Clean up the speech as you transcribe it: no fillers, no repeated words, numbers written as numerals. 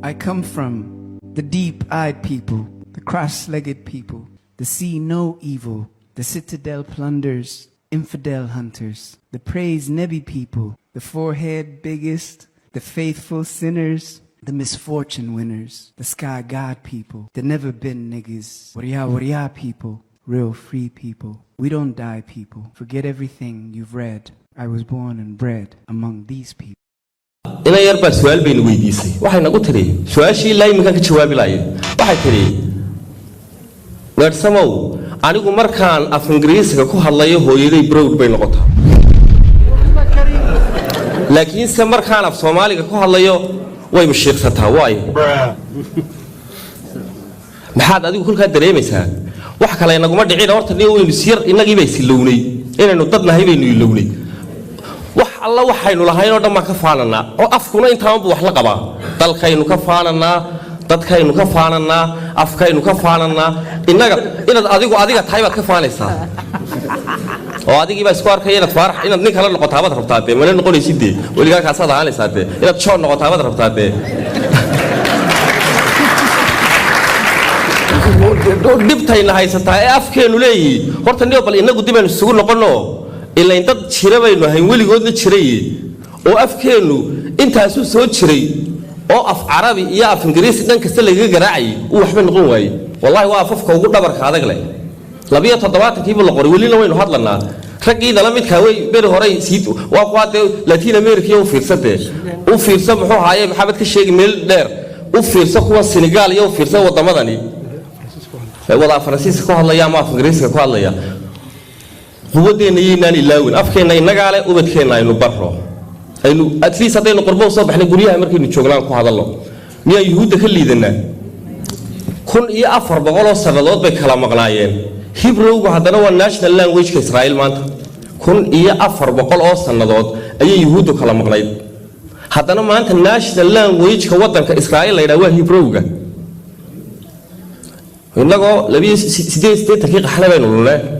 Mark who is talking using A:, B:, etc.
A: I come from the deep-eyed people, the cross-legged people, the see no evil, the citadel plunders, infidel hunters, the praise Nebi people, the forehead biggest, the faithful sinners, the misfortune winners, the sky god people, the never been niggas, warrior people, real free people. We don't die people. Forget everything you've read. I was born and bred among these people.
B: ina yar baa su'aal baynu weydiisay waxay nagu tiri su'aashii ilaa imika ka jawaabi laayeen waxay tiri weersamow anigu markaan af ingiriisiga ku hadlayo hooyaday proud bay noqotaa laakiin se markaan af Soomaaliga ku hadlayo way mushiiqsataa waay maxaad adigu kulka dareemaysaa wax kale inaguma dhicin horta waynu siyar inagii bay silownay inaynu dad nahay baynu ilownay alla waxaynu lahayn oo dhamma ka faanana oo afkuna intaanba wax la qabaa dalkaynu ka faanana dadkaynu ka faanana afkaynu ka faanana inaad adiga tahay baad ka faanaysaa oo adigii baa isku arkay inaad faarax inaad nin kala noqotaa baad rabtaa de mana noqonaysid de waligaa ka saad aanaysaa de inaad joon noqotaa baad rabtaa de dibtayna haysataa ee afkeenu leeyahay horta niyo bal inagu dibaan isugu noqono ilaa dad jira baynu ahayn weligoodna jiray oo afkeenu intaas uu soo jiray oo af carabi iyo af ingiriisi dhan kasta laga garaacay uu waxba noqon waayay wallahi waa afafka ugu dhabarka adag leh 27 la qoray welina waynu hadlanaa ragiina la midka way bari hore siid waa qaade Latin America oo fiirsade uu fiirsa muxuu haayay maxamed ka sheegay meel dheer uu fiirsa kuwa Senegal iyo fiirsa wadamadani wada Faransiiska ku hadlaya ama af ingiriisiga ku hadlaya quwadeena yeynaan ilaawin afkeena inaga leh ubadkeena aynu barro aynu at least hadaynu qurbo soo baxnay guriyaha markaynu joognaan ku hadalno miya yuhuudda ka liidana 1400 sanadood bay kala maqnaayeen Hebrew-gu haddana waa national language ka Israel maanta 1400 sanadood ayay yuhuuddu kala maqnayd haddana maanta national language ka wadanka Israel la yiraahdo waa Hebrew-ga inagoo 28 daqiiqo xalay baynu lulnaa